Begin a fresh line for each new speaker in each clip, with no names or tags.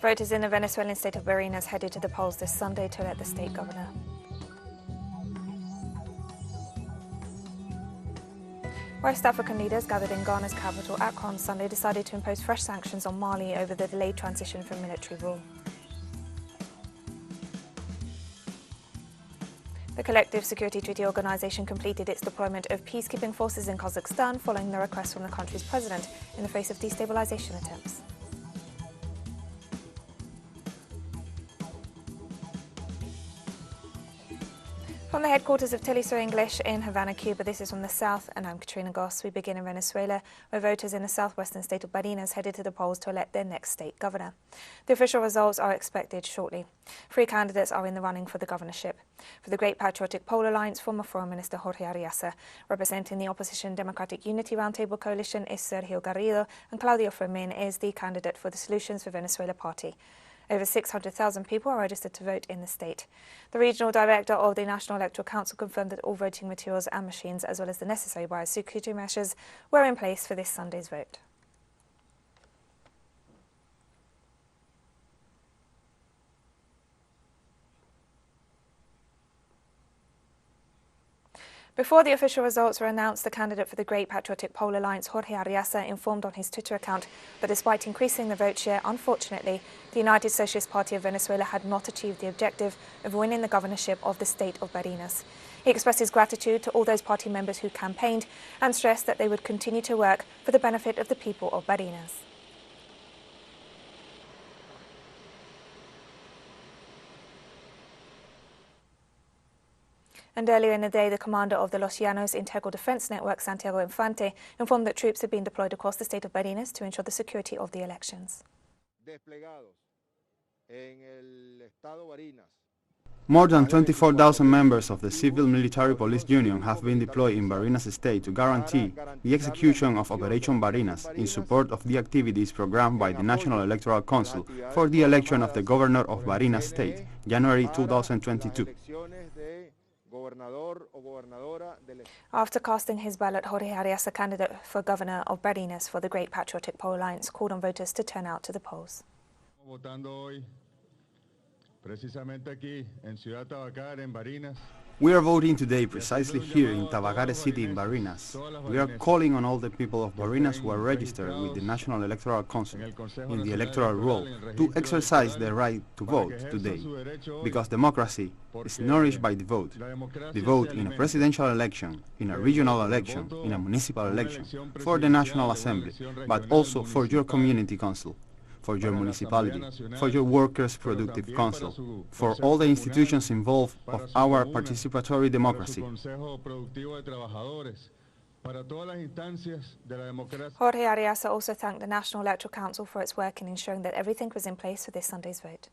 Voters in the Venezuelan state of Barinas headed to the polls this Sunday to elect the state governor. West African leaders gathered in Ghana's capital, Accra, on Sunday decided to impose fresh sanctions on Mali over the delayed transition from military rule. The Collective Security Treaty Organization completed its deployment of peacekeeping forces in Kazakhstan following the request from the country's president in the face of destabilization attempts. From the headquarters of TeleSUR English in Havana, Cuba, this is From the South, and I'm Katrina Goss. We begin in Venezuela, where voters in the southwestern state of Barinas headed to the polls to elect their next state governor. The official results are expected shortly. 3 candidates are in the running for the governorship. For the Great Patriotic Pole Alliance, former Foreign Minister Jorge Ariasa, representing the opposition Democratic Unity Roundtable Coalition is Sergio Garrido, and Claudio Fermin is the candidate for the Solutions for Venezuela party. Over 600,000 people are registered to vote in the state. The regional director of the National Electoral Council confirmed that all voting materials and machines, as well as the necessary biosecurity measures, were in place for this Sunday's vote. Before the official results were announced, the candidate for the Great Patriotic Pole Alliance, Jorge Ariasa, informed on his Twitter account that despite increasing the vote share, unfortunately, the United Socialist Party of Venezuela had not achieved the objective of winning the governorship of the state of Barinas. He expressed his gratitude to all those party members who campaigned and stressed that they would continue to work for the benefit of the people of Barinas. And earlier in the day, the commander of the Los Llanos Integral Defense Network, Santiago Infante, informed that troops had been deployed across the state of Barinas to ensure the security of the elections.
More than 24,000 members of the Civil Military Police Union have been deployed in Barinas State to guarantee the execution of Operation Barinas in support of the activities programmed by the National Electoral Council for the election of the governor of Barinas State, January 2022.
After casting his ballot, Jorge Arias, the candidate for governor of Barinas for the Great Patriotic Pole Alliance, called on voters to turn out to the polls.
We are voting today precisely here in Tabacare City in Barinas. We are calling on all the people of Barinas who are registered with the National Electoral Council in the electoral roll to exercise their right to vote today, because democracy is nourished by the vote in a presidential election, in a regional election, in a municipal election, for the National Assembly, but also for your community council, for your municipality, for your workers' productive council, for all the institutions involved of our participatory democracy.
Jorge Arias also thanked the National Electoral Council for its work in ensuring that everything was in place for this Sunday's vote.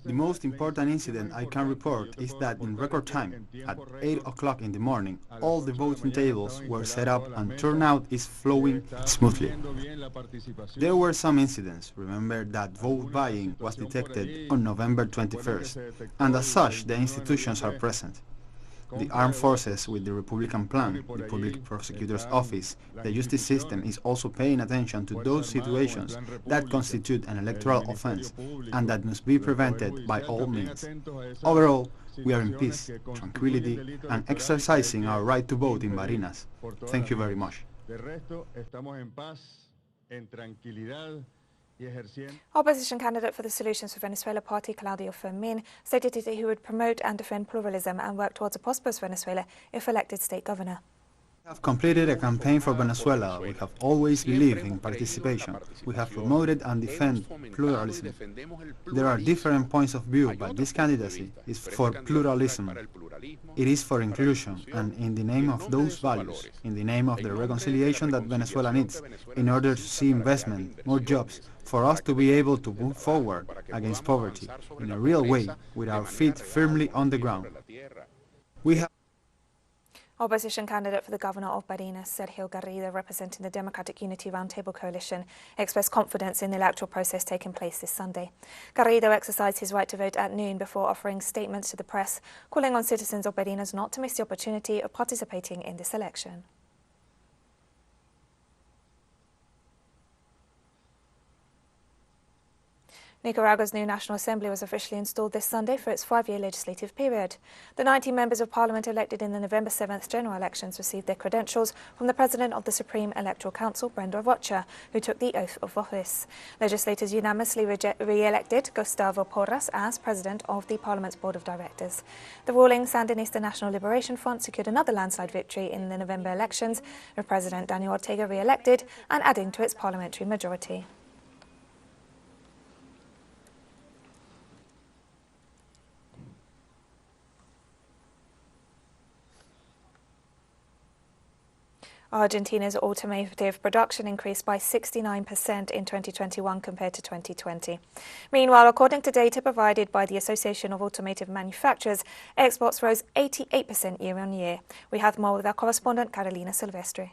The most important incident I can report is that in record time, at 8 o'clock in the morning, all the voting tables were set up and turnout is flowing smoothly. There were some incidents. Remember that vote buying was detected on November 21st, and as such the institutions are present. The armed forces with the Republican plan, the Public Prosecutor's Office, the justice system is also paying attention to those situations that constitute an electoral offense and that must be prevented by all means. Overall, we are in peace, tranquility, and exercising our right to vote in Barinas. Thank you very much.
Opposition candidate for the Solutions for Venezuela party, Claudio Fermin, stated that he would promote and defend pluralism and work towards a prosperous Venezuela if elected state governor.
We have completed a campaign for Venezuela. We have always believed in participation. We have promoted and defended pluralism. There are different points of view, but this candidacy is for pluralism. It is for inclusion, and in the name of those values, in the name of the reconciliation that Venezuela needs, in order to see investment, more jobs, for us to be able to move forward against poverty in a real way, with our feet firmly on the ground. We have
Opposition candidate for the governor of Barinas, Sergio Garrido, representing the Democratic Unity Roundtable Coalition, expressed confidence in the electoral process taking place this Sunday. Garrido exercised his right to vote at noon before offering statements to the press, calling on citizens of Barinas not to miss the opportunity of participating in this election. Nicaragua's new National Assembly was officially installed this Sunday for its 5-year legislative period. The 19 members of parliament elected in the November 7th general elections received their credentials from the President of the Supreme Electoral Council, Brenda Rocha, who took the oath of office. Legislators unanimously re-elected Gustavo Porras as President of the Parliament's Board of Directors. The ruling Sandinista National Liberation Front secured another landslide victory in the November elections, with President Daniel Ortega re-elected and adding to its parliamentary majority. Argentina's automotive production increased by 69% in 2021 compared to 2020. Meanwhile, according to data provided by the Association of Automotive Manufacturers, exports rose 88% year-on-year. We have more with our correspondent Carolina Silvestre.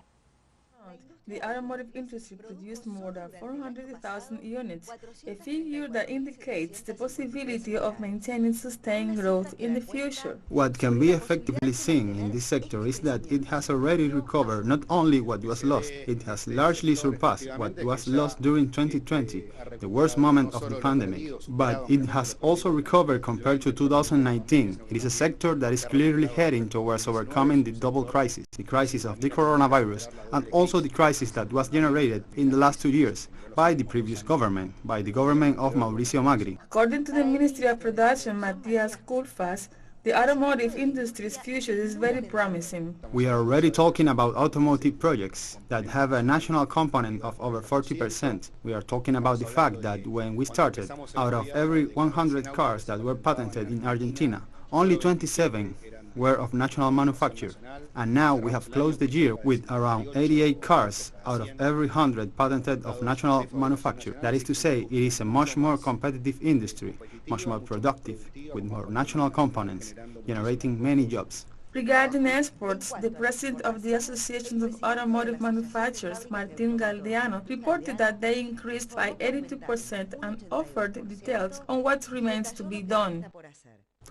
The automotive industry produced more than 400,000 units, a figure that indicates the possibility of maintaining sustained growth in the future.
What can be effectively seen in this sector is that it has already recovered not only what was lost, it has largely surpassed what was lost during 2020, the worst moment of the pandemic, but it has also recovered compared to 2019. It is a sector that is clearly heading towards overcoming the double crisis, the crisis of the coronavirus and also the crisis that was generated in the last 2 years by the previous government, by the government of Mauricio Macri.
According to the Ministry of Production, Matias Culfas, the automotive industry's future is very promising.
We are already talking about automotive projects that have a national component of over 40%. We are talking about the fact that when we started, out of every 100 cars that were patented in Argentina, only 27 were of national manufacture, and now we have closed the year with around 88 cars out of every 100 patented of national manufacture. That is to say, it is a much more competitive industry, much more productive, with more national components, generating many jobs.
Regarding exports, the president of the Association of Automotive Manufacturers, Martin Galdeano, reported that they increased by 82% and offered details on what remains to be done.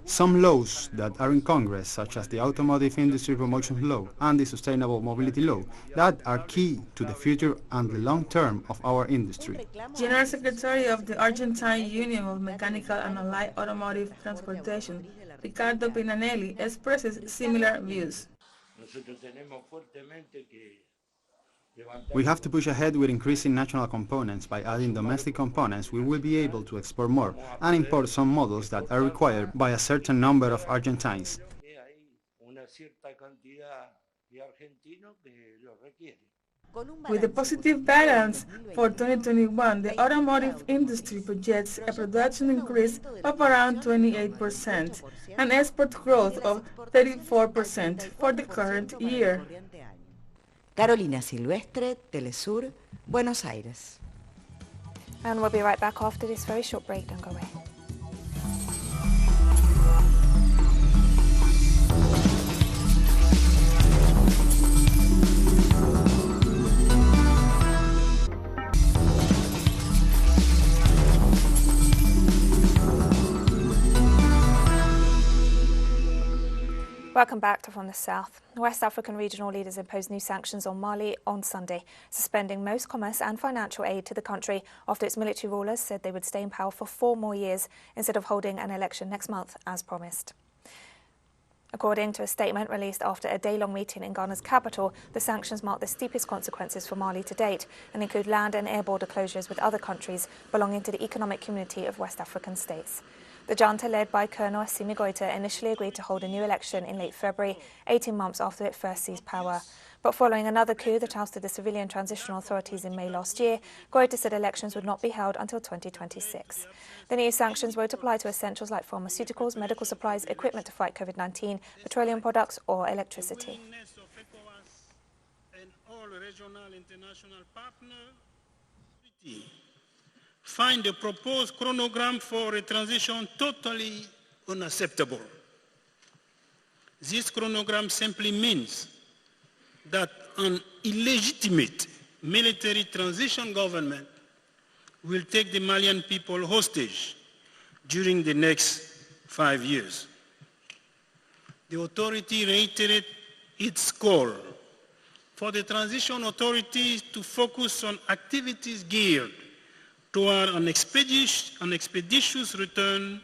Some laws that are in Congress, such as the Automotive Industry Promotion Law and the Sustainable Mobility Law, that are key to the future and the long term of our industry.
General Secretary of the Argentine Union of Mechanical and Allied Automotive Transportation, Ricardo Pinanelli, expresses similar views.
We have to push ahead with increasing national components. By adding domestic components, we will be able to export more and import some models that are required by a certain number of Argentines.
With a positive balance for 2021, the automotive industry projects a production increase of around 28% and export growth of 34% for the current year.
Carolina Silvestre, TeleSUR, Buenos Aires.
And we'll be right back after this very short break. Don't go away. Welcome back to From the South. West African regional leaders imposed new sanctions on Mali on Sunday, suspending most commerce and financial aid to the country after its military rulers said they would stay in power for 4 more years instead of holding an election next month as promised. According to a statement released after a day-long meeting in Ghana's capital, the sanctions mark the steepest consequences for Mali to date and include land and air border closures with other countries belonging to the Economic Community of West African States. The junta, led by Colonel Assimi Goïta, initially agreed to hold a new election in late February, 18 months after it first seized power. But following another coup that ousted the civilian transitional authorities in May last year, Goïta said elections would not be held until 2026. The new sanctions won't apply to essentials like pharmaceuticals, medical supplies, equipment to fight COVID-19, petroleum products or electricity.
Find the proposed chronogram for a transition totally unacceptable. This chronogram simply means that an illegitimate military transition government will take the Malian people hostage during the next 5 years. The authority reiterated its call for the transition authorities to focus on activities geared toward an expeditious return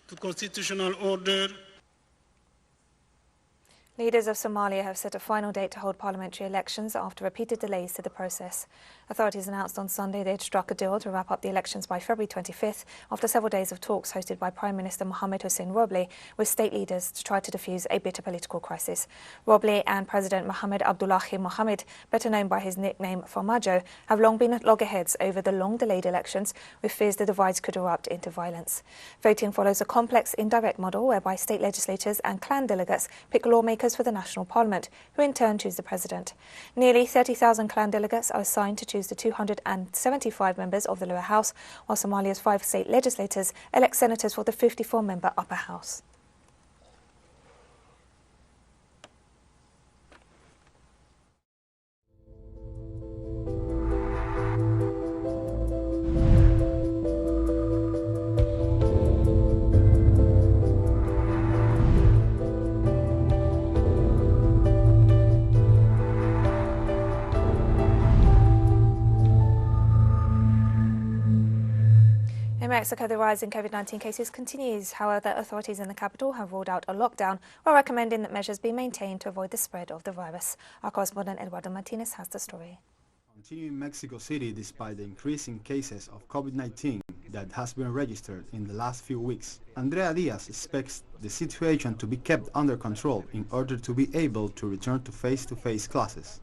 to constitutional order.
Leaders of Somalia have set a final date to hold parliamentary elections after repeated delays to the process. Authorities announced on Sunday they had struck a deal to wrap up the elections by February 25th after several days of talks hosted by Prime Minister Mohamed Hussein Roble with state leaders to try to defuse a bitter political crisis. Roble and President Mohamed Abdullahi Mohamed, better known by his nickname Farmajo, have long been at loggerheads over the long-delayed elections, with fears the divides could erupt into violence. Voting follows a complex indirect model whereby state legislators and clan delegates pick lawmakers for the National Parliament, who in turn choose the President. Nearly 30,000 clan delegates are assigned to choose the 275 members of the lower house, while Somalia's 5 state legislators elect senators for the 54-member upper house. In Mexico, the rise in COVID-19 cases continues. However, authorities in the capital have ruled out a lockdown while recommending that measures be maintained to avoid the spread of the virus. Our correspondent Eduardo Martinez has the story.
Continue in Mexico City despite the increase in cases of COVID-19 that has been registered in the last few weeks. Andrea Diaz expects the situation to be kept under control in order to be able to return to face-to-face classes.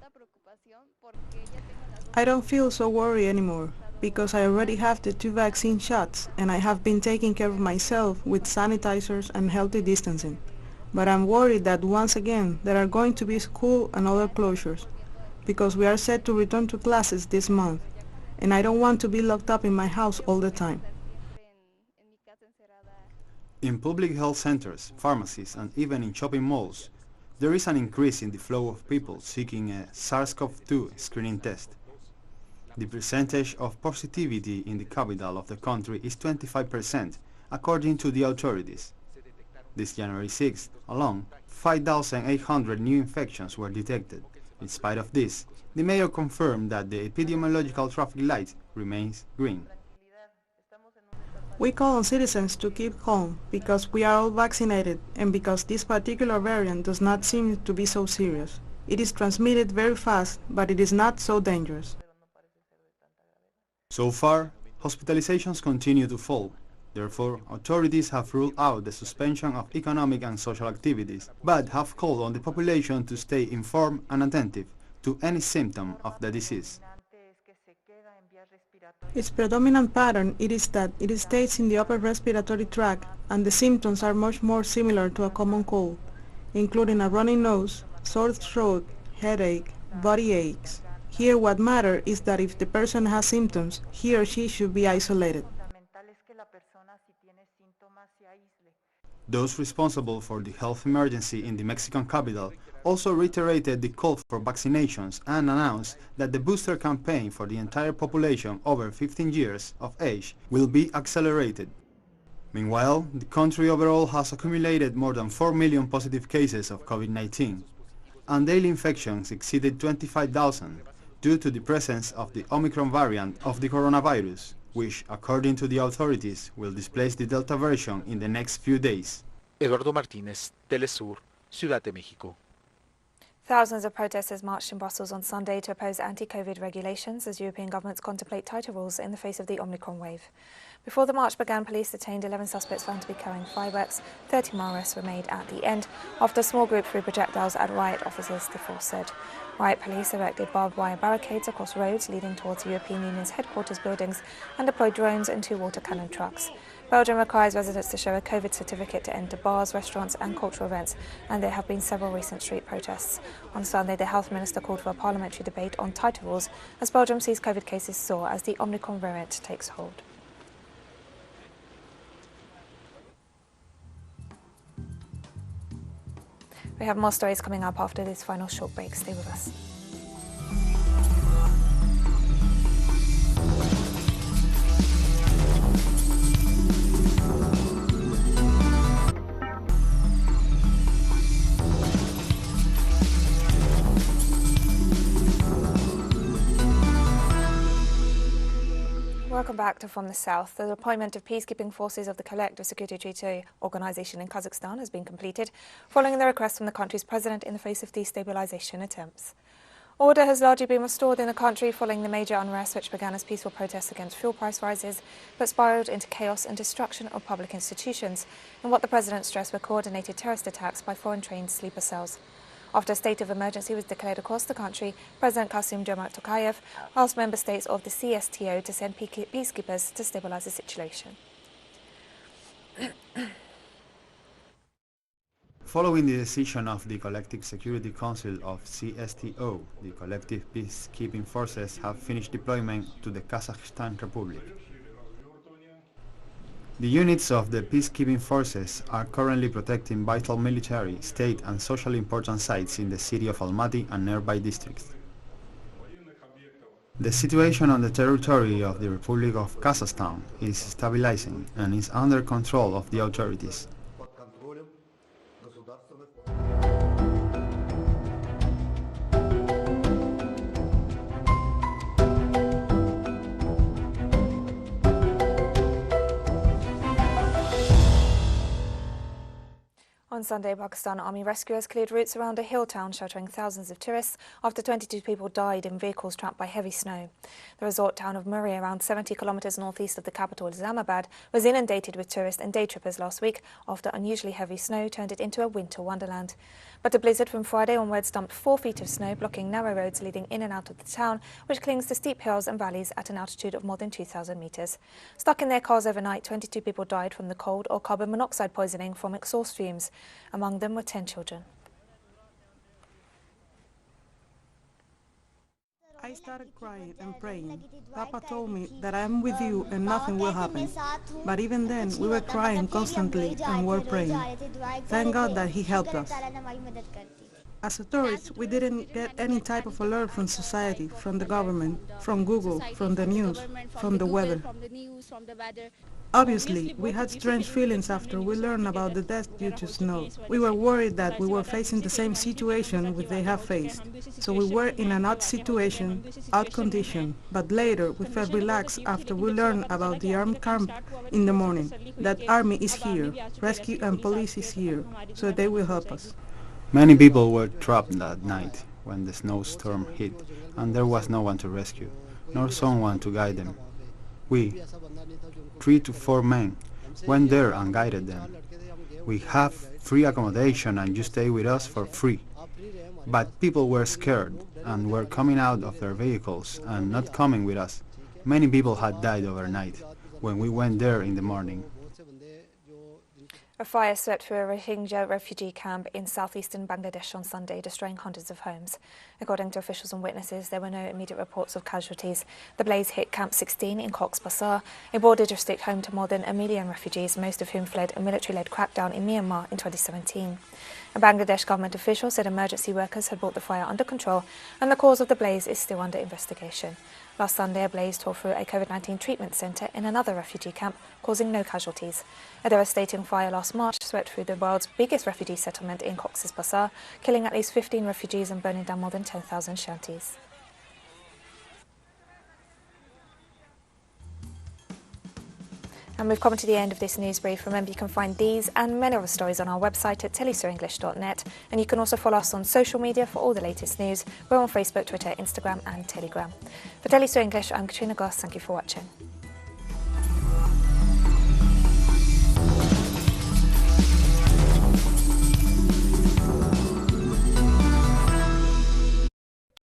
I don't feel so worried anymore, because I already have the 2 vaccine shots and I have been taking care of myself with sanitizers and healthy distancing. But I'm worried that once again there are going to be school and other closures, because we are set to return to classes this month, and I don't want to be locked up in my house all the time.
In public health centers, pharmacies, and even in shopping malls, there is an increase in the flow of people seeking a SARS-CoV-2 screening test. The percentage of positivity in the capital of the country is 25%, according to the authorities. This January 6th alone, 5,800 new infections were detected. In spite of this, the mayor confirmed that the epidemiological traffic light remains green.
We call on citizens to keep calm because we are all vaccinated and because this particular variant does not seem to be so serious. It is transmitted very fast, but it is not so dangerous.
So far, hospitalizations continue to fall. Therefore, authorities have ruled out the suspension of economic and social activities, but have called on the population to stay informed and attentive to any symptom of the disease.
Its predominant pattern is that it stays in the upper respiratory tract, and the symptoms are much more similar to a common cold, including a runny nose, sore throat, headache, body aches. Here what matters is that if the person has symptoms, he or she should be isolated.
Those responsible for the health emergency in the Mexican capital also reiterated the call for vaccinations and announced that the booster campaign for the entire population over 15 years of age will be accelerated. Meanwhile, the country overall has accumulated more than 4 million positive cases of COVID-19, and daily infections exceeded 25,000 due to the presence of the Omicron variant of the coronavirus, which, according to the authorities, will displace the Delta version in the next few days.
Eduardo Martínez, TeleSUR, Ciudad de México.
Thousands of protesters marched in Brussels on Sunday to oppose anti-COVID regulations as European governments contemplate tighter rules in the face of the Omicron wave. Before the march began, police detained 11 suspects found to be carrying fireworks. 30 more arrests were made at the end after a small group threw projectiles at riot officers, the force said. Riot police erected barbed wire barricades across roads leading towards the European Union's headquarters buildings and deployed drones and 2 water cannon trucks. Belgium requires residents to show a COVID certificate to enter bars, restaurants and cultural events, and there have been several recent street protests. On Sunday, the health minister called for a parliamentary debate on tighter rules as Belgium sees COVID cases soar as the Omicron variant takes hold. We have more stories coming up after this final short break. Stay with us. Welcome back to From the South. The deployment of peacekeeping forces of the Collective Security Treaty Organization in Kazakhstan has been completed, following the request from the country's president in the face of destabilization attempts. Order has largely been restored in the country following the major unrest which began as peaceful protests against fuel price rises, but spiraled into chaos and destruction of public institutions, in what the president stressed were coordinated terrorist attacks by foreign-trained sleeper cells. After a state of emergency was declared across the country, President Kassym-Jomart Tokayev asked member states of the CSTO to send peacekeepers to stabilize the situation.
Following the decision of the Collective Security Council of CSTO, the collective peacekeeping forces have finished deployment to the Kazakhstan Republic. The units of the peacekeeping forces are currently protecting vital military, state and socially important sites in the city of Almaty and nearby districts. The situation on the territory of the Republic of Kazakhstan is stabilizing and is under control of the authorities.
On Sunday, Pakistan Army rescuers cleared routes around a hill town sheltering thousands of tourists after 22 people died in vehicles trapped by heavy snow. The resort town of Murree, around 70 kilometers northeast of the capital Islamabad, was inundated with tourists and day trippers last week after unusually heavy snow turned it into a winter wonderland. But a blizzard from Friday onwards dumped 4 feet of snow, blocking narrow roads leading in and out of the town, which clings to steep hills and valleys at an altitude of more than 2,000 meters. Stuck in their cars overnight, 22 people died from the cold or carbon monoxide poisoning from exhaust fumes. Among them were 10 children.
I started crying and praying. Papa told me that I am with you and nothing will happen. But even then, we were crying constantly and were praying. Thank God that he helped us. As a tourist, we didn't get any type of alert from society, from the government, from Google, from the news, from the weather. Obviously, we had strange feelings after we learned about the deaths due to snow. We were worried that we were facing the same situation which they have faced. So we were in an odd situation, odd condition, but later we felt relaxed after we learned about the armed camp in the morning. That army is here, rescue and police is here, so they will help us.
Many people were trapped that night when the snowstorm hit, and there was no one to rescue, nor someone to guide them. We, 3 to 4 men, went there and guided them. We have free accommodation and you stay with us for free. But people were scared and were coming out of their vehicles and not coming with us. Many people had died overnight when we went there in the morning.
A fire swept through a Rohingya refugee camp in southeastern Bangladesh on Sunday, destroying hundreds of homes. According to officials and witnesses, there were no immediate reports of casualties. The blaze hit Camp 16 in Cox's Bazar, a border district home to more than 1 million refugees, most of whom fled a military-led crackdown in Myanmar in 2017. A Bangladesh government official said emergency workers had brought the fire under control and the cause of the blaze is still under investigation. Last Sunday, a blaze tore through a COVID-19 treatment centre in another refugee camp, causing no casualties. A devastating fire last March swept through the world's biggest refugee settlement in Cox's Bazar, killing at least 15 refugees and burning down more than 10,000 shanties. And we've come to the end of this news brief. Remember, you can find these and many other stories on our website at telesurenglish.net, and you can also follow us on social media for all the latest news. We're on Facebook, Twitter, Instagram and Telegram. For TeleSUR English, I'm Katrina Goss. Thank you for watching.